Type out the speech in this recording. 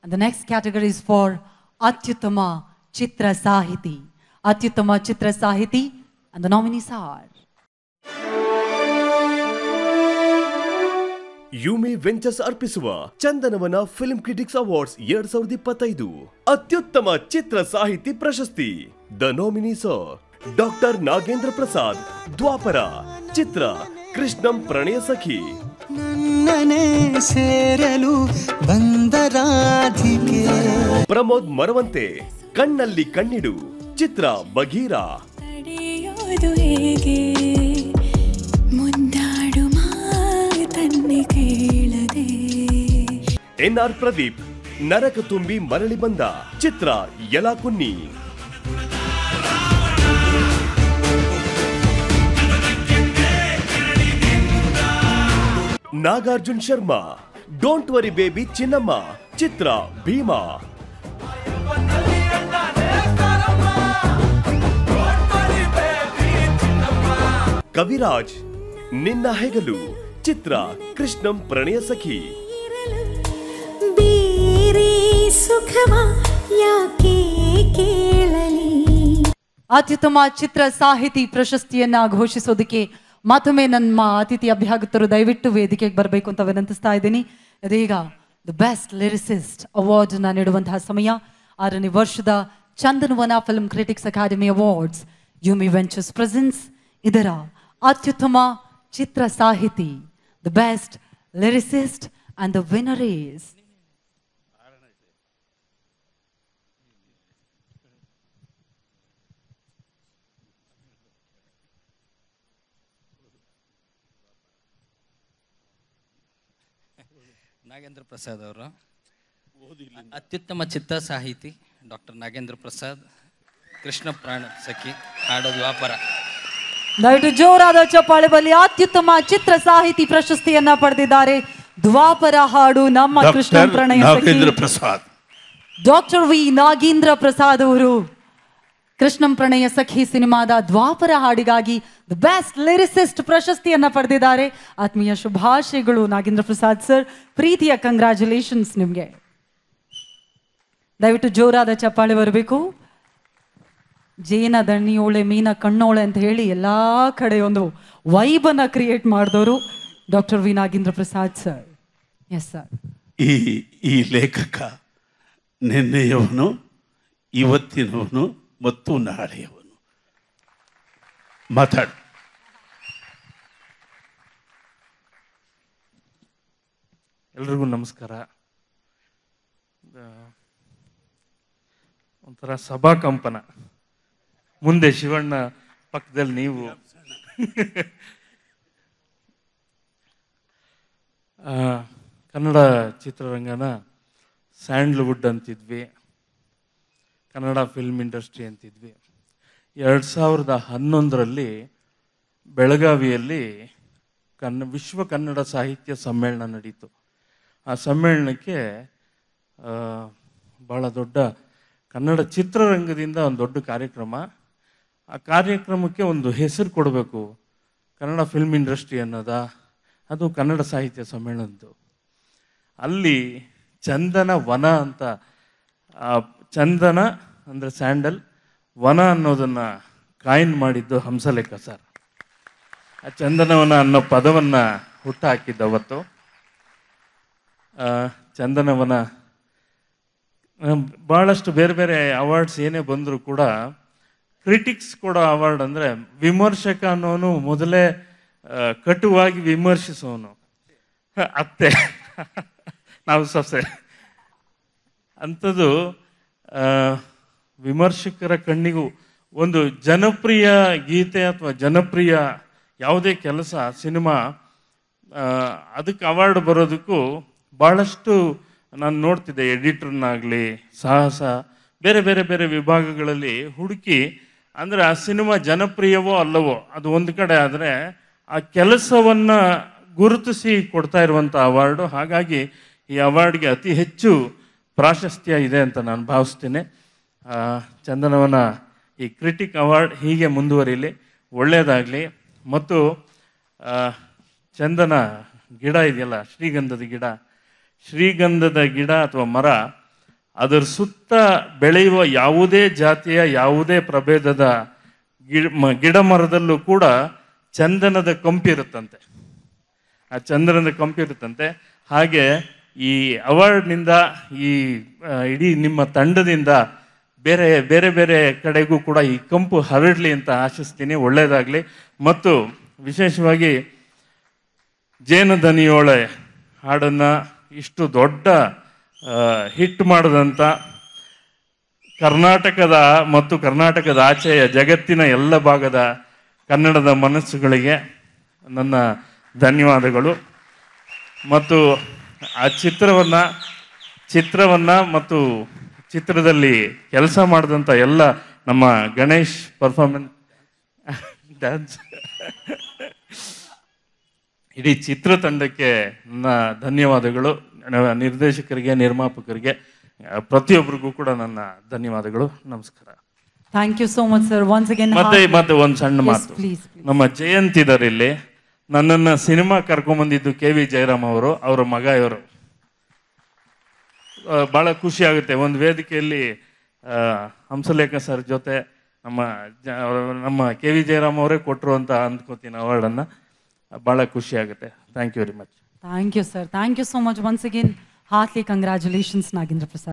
And the next category is for Atyuttama Chitra Sahiti. Atyuttama Chitra Sahiti, and the nominees are Yumi Ventures ಅರ್ಪಿಸುವ Chandanavana film critics awards 2025 ಅತ್ಯುತ್ತಮ ಚಿತ್ರ ಸಾಹಿತಿ ಪ್ರಶಸ್ತಿ. The nominees doctor Nagendra Prasad, ದ್ವಾಪರ, ಚಿತ್ರ ಕೃಷ್ಣಂ ಪ್ರಣಯ ಸಖಿ. ಪ್ರಮೋದ್ ಮರವಂತೆ, ಕಣ್ಣಲ್ಲಿ ಕಣ್ಣಿಡು, ಚಿತ್ರ ಬಗೀರ. ಎನ್.ಆರ್. ಪ್ರದೀಪ್, ನರಕ ತುಂಬಿ ಮರಳಿ ಬಂದ, ಚಿತ್ರ Yalakunni. Nagarjun Sharma, don't worry baby Chinnamma, ಚಿತ್ರ ಭೀಮಾ. ಕವಿರಾಜ್, ನಿನ್ನ ಹೆಗಲು, ಚಿತ್ರ ಕೃಷ್ಣಂ ಪ್ರಣಯ ಸಖಿ. ಅತ್ಯುತ್ತಮ ಚಿತ್ರ ಸಾಹಿತಿ ಪ್ರಶಸ್ತಿಯನ್ನ ಘೋಷಿಸೋದಕ್ಕೆ ಮತ್ತೊಮ್ಮೆ ನಮ್ಮ ಅತಿಥಿ ಅಭ್ಯಾಗತರು ದಯವಿಟ್ಟು ವೇದಿಕೆಗೆ ಬರಬೇಕು ಅಂತ ವಿನಂತಿಸ್ತಾ ಇದ್ದೀನಿ. ಇದೀಗ ದ ಬೆಸ್ಟ್ ಲಿರಿಸಿಸ್ಟ್ ಅವಾರ್ಡ್ ನ ನೀಡುವಂತಹ ಸಮಯ. 6ನೇ ವರ್ಷದ Chandanavana film critics academy awards Yumi Ventures presents ಇದರ ಅತ್ಯುತ್ತಮ ಚಿತ್ರ ಸಾಹಿತಿ, the best lyricist, and the winner is Nagendra Prasad ಅವರು. ಅತ್ಯುತ್ತಮ ಚಿತ್ರ ಸಾಹಿತಿ ಡಾಕ್ಟರ್ ನಾಗೇಂದ್ರ ಪ್ರಸಾದ್, ಕೃಷ್ಣ ಪ್ರಾಣ ಸಖಿ, ಹಾಡು ದ್ವಾಪರ. ದಯವಿಟ್ಟು ಜೋರಾದ ಚಪ್ಪಾಳೆ ಬಲ್ಲಿ. ಅತ್ಯುತ್ತಮ ಚಿತ್ರ ಸಾಹಿತಿ ಪ್ರಶಸ್ತಿಯನ್ನ ಪಡೆದಿದ್ದಾರೆ ದ್ವಾಪರ ಹಾಡು ನಮ್ಮ ಕೃಷ್ಣ ಪ್ರಣಯ ಪ್ರಸಾದ್. ಡಾಕ್ಟರ್ ವಿ ನಾಗೇಂದ್ರ ಪ್ರಸಾದ್ ಅವರು ಕೃಷ್ಣಂ ಪ್ರಣಯ ಸಖಿ ಸಿನಿಮಾದ ದ್ವಾಪರ ಹಾಡಿಗಾಗಿ ದ ಬೆಸ್ಟ್ ಲಿರಿಸಿಸ್ಟ್ ಪ್ರಶಸ್ತಿಯನ್ನ ಪಡೆದಿದ್ದಾರೆ. ಆತ್ಮೀಯ ಶುಭಾಶಯಗಳು ನಾಗೇಂದ್ರ ಪ್ರಸಾದ್ ಸರ್, ಪ್ರೀತಿಯ ಕಂಗ್ರ್ಯಾಚುಲೇಷನ್ಸ್ ನಿಮ್ಗೆ. ದಯವಿಟ್ಟು ಜೋರಾದ ಚಪ್ಪಾಳೆ ಬರಬೇಕು. ಜೇನ ದಣ್ಣಿಯೋಳೆ ಮೀನ ಕಣ್ಣೋಳೆ ಅಂತ ಹೇಳಿ ಎಲ್ಲಾ ಕಡೆ ಒಂದು ವೈಬನ್ನ ಕ್ರಿಯೇಟ್ ಮಾಡಿದವರು doctor V Nagendra Prasad sir. Yes sir. ಈ ಲೇಖಕ ನಿನ್ನೆಯವನು, ಇವತ್ತಿನವನು ಮತ್ತು ನಾಳೆಯವನು. ಮಾತಾಡು. ಎಲ್ರಿಗೂ ನಮಸ್ಕಾರ. ಒಂಥರ ಸಭಾ ಕಂಪನ. ಮುಂದೆ ಶಿವಣ್ಣ ಪಕ್ಕದಲ್ಲಿ ನೀವು. ಕನ್ನಡ ಚಿತ್ರರಂಗನ ಸ್ಯಾಂಡ್ಲ್ವುಡ್ ಅಂತಿದ್ವಿ, ಕನ್ನಡ ಫಿಲ್ಮ್ ಇಂಡಸ್ಟ್ರಿ ಅಂತಿದ್ವಿ. 2011ರಲ್ಲಿ ಬೆಳಗಾವಿಯಲ್ಲಿ ವಿಶ್ವ ಕನ್ನಡ ಸಾಹಿತ್ಯ ಸಮ್ಮೇಳನ ನಡೀತು. ಆ ಸಮ್ಮೇಳನಕ್ಕೆ ಭಾಳ ದೊಡ್ಡ ಕನ್ನಡ ಚಿತ್ರರಂಗದಿಂದ ಒಂದು ದೊಡ್ಡ ಕಾರ್ಯಕ್ರಮ. ಆ ಕಾರ್ಯಕ್ರಮಕ್ಕೆ ಒಂದು ಹೆಸರು ಕೊಡಬೇಕು, ಕನ್ನಡ ಫಿಲ್ಮ್ ಇಂಡಸ್ಟ್ರಿ ಅನ್ನೋದ, ಅದು ಕನ್ನಡ ಸಾಹಿತ್ಯ ಸಮ್ಮೇಳನದ್ದು. ಅಲ್ಲಿ ಚಂದನ ವನ ಅಂತ, ಚಂದನ ಅಂದರೆ ಸ್ಯಾಂಡಲ್, ವನ ಅನ್ನೋದನ್ನು ಕಾಯಿನ್ ಮಾಡಿದ್ದು ಹಂಸಲೇಖ ಸರ್. ಆ ಚಂದನವನ ಅನ್ನೋ ಪದವನ್ನು ಹುಟ್ಟು ಹಾಕಿದ್ದವತ್ತು. ಚಂದನವನ ಭಾಳಷ್ಟು ಬೇರೆ ಬೇರೆ ಅವಾರ್ಡ್ಸ್ ಏನೇ ಬಂದರೂ ಕೂಡ ಕ್ರಿಟಿಕ್ಸ್ ಕೊಡೋ ಅವಾರ್ಡ್ ಅಂದರೆ ವಿಮರ್ಶಕ ಅನ್ನೋನು ಮೊದಲೇ ಕಟುವಾಗಿ ವಿಮರ್ಶಿಸೋನು, ಅತ್ತೆ ನಾವು ಸೊಸೆ ಅಂಥದ್ದು. ವಿಮರ್ಶಕರ ಕಣ್ಣಿಗೂ ಒಂದು ಜನಪ್ರಿಯ ಗೀತೆ ಅಥವಾ ಜನಪ್ರಿಯ ಯಾವುದೇ ಕೆಲಸ, ಸಿನಿಮಾ, ಅದಕ್ಕೆ ಅವಾರ್ಡ್ ಬರೋದಕ್ಕೂ ಭಾಳಷ್ಟು ನಾನು ನೋಡ್ತಿದ್ದೆ. ಎಡಿಟರ್ನಾಗಲಿ, ಸಾಹಸ, ಬೇರೆ ಬೇರೆ ಬೇರೆ ವಿಭಾಗಗಳಲ್ಲಿ ಹುಡುಕಿ, ಅಂದರೆ ಆ ಸಿನಿಮಾ ಜನಪ್ರಿಯವೋ ಅಲ್ಲವೋ ಅದು ಒಂದು ಕಡೆ, ಆದರೆ ಆ ಕೆಲಸವನ್ನು ಗುರುತಿಸಿ ಕೊಡ್ತಾ ಇರುವಂಥ ಅವಾರ್ಡು. ಹಾಗಾಗಿ ಈ ಅವಾರ್ಡ್ಗೆ ಅತಿ ಹೆಚ್ಚು ಪ್ರಾಶಸ್ತ್ಯ ಇದೆ ಅಂತ ನಾನು ಭಾವಿಸ್ತೀನಿ. ಚಂದನವನ ಈ ಕ್ರಿಟಿಕ್ ಅವಾರ್ಡ್ ಹೀಗೆ ಮುಂದುವರಿಲಿ, ಒಳ್ಳೆಯದಾಗಲಿ. ಮತ್ತು ಚಂದನ ಗಿಡ ಇದೆಯಲ್ಲ, ಶ್ರೀಗಂಧದ ಗಿಡ ಅಥವಾ ಮರ, ಅದರ ಸುತ್ತ ಬೆಳೆಯುವ ಯಾವುದೇ ಜಾತಿಯ ಯಾವುದೇ ಪ್ರಭೇದದ ಗಿಡ ಮರದಲ್ಲೂ ಕೂಡ ಚಂದನದ ಕಂಪಿರುತ್ತಂತೆ. ಆ ಚಂದನದ ಕಂಪಿರುತ್ತಂತೆ. ಹಾಗೆ ಈ ಅವಾರ್ಡ್ನಿಂದ ಈ ಇಡೀ ನಿಮ್ಮ ತಂಡದಿಂದ ಬೇರೆ ಬೇರೆ ಬೇರೆ ಕಡೆಗೂ ಕೂಡ ಈ ಕಂಪು ಹರಡಲಿ ಅಂತ ಆಶಿಸ್ತೀನಿ. ಒಳ್ಳೆಯದಾಗಲಿ. ಮತ್ತು ವಿಶೇಷವಾಗಿ ಜೇನು ದನಿಯೋಳೆ ಹಾಡನ್ನು ಇಷ್ಟು ದೊಡ್ಡ ಹಿಟ್ ಮಾಡಿದಂಥ ಕರ್ನಾಟಕದ ಮತ್ತು ಕರ್ನಾಟಕದ ಆಚೆಯ ಜಗತ್ತಿನ ಎಲ್ಲ ಭಾಗದ ಕನ್ನಡದ ಮನಸ್ಸುಗಳಿಗೆ ನನ್ನ ಧನ್ಯವಾದಗಳು. ಮತ್ತು ಆ ಚಿತ್ರವನ್ನು ಮತ್ತು ಚಿತ್ರದಲ್ಲಿ ಕೆಲಸ ಮಾಡಿದಂಥ ಎಲ್ಲ ನಮ್ಮ ಗಣೇಶ್ ಪರ್ಫಾರ್ಮೆನ್ಸ್ ಡ್ಯಾನ್ಸ್ ಇಡೀ ಚಿತ್ರತಂಡಕ್ಕೆ ನನ್ನ ಧನ್ಯವಾದಗಳು. ನಿರ್ದೇಶಕರಿಗೆ, ನಿರ್ಮಾಪಕರಿಗೆ, ಪ್ರತಿಯೊಬ್ಬರಿಗೂ ಕೂಡ ನನ್ನ ಧನ್ಯವಾದಗಳು. ನಮಸ್ಕಾರ. Thank you so much sir. Once again ಮತ್ತೆ ಒಂದು ಸಣ್ಣ ಮಾತು. ನಮ್ಮ ಜಯಂತ್ ಇದ್ದಾರೆ ಇಲ್ಲಿ. ನನ್ನನ್ನು ಸಿನಿಮಾ ಕರ್ಕೊಂಬಂದಿದ್ದು KV ಜಯರಾಮ್ ಅವರು, ಅವರ ಮಗ ಇವರು. ಭಾಳ ಖುಷಿ ಆಗುತ್ತೆ ಒಂದು ವೇದಿಕೆಯಲ್ಲಿ ಹಂಸಲೇಖ ಸರ್ ಜೊತೆ ನಮ್ಮ KV ಜಯರಾಮ್ ಅವರೇ ಕೊಟ್ಟರು ಅಂತ ಅಂದ್ಕೋತೀನಿ ಅವಾರ್ಡನ್ನು. ಭಾಳ ಖುಷಿ ಆಗುತ್ತೆ. Thank you very much. Thank you sir. Thank you so much. Once again heartily congratulations Nagendra Prasad.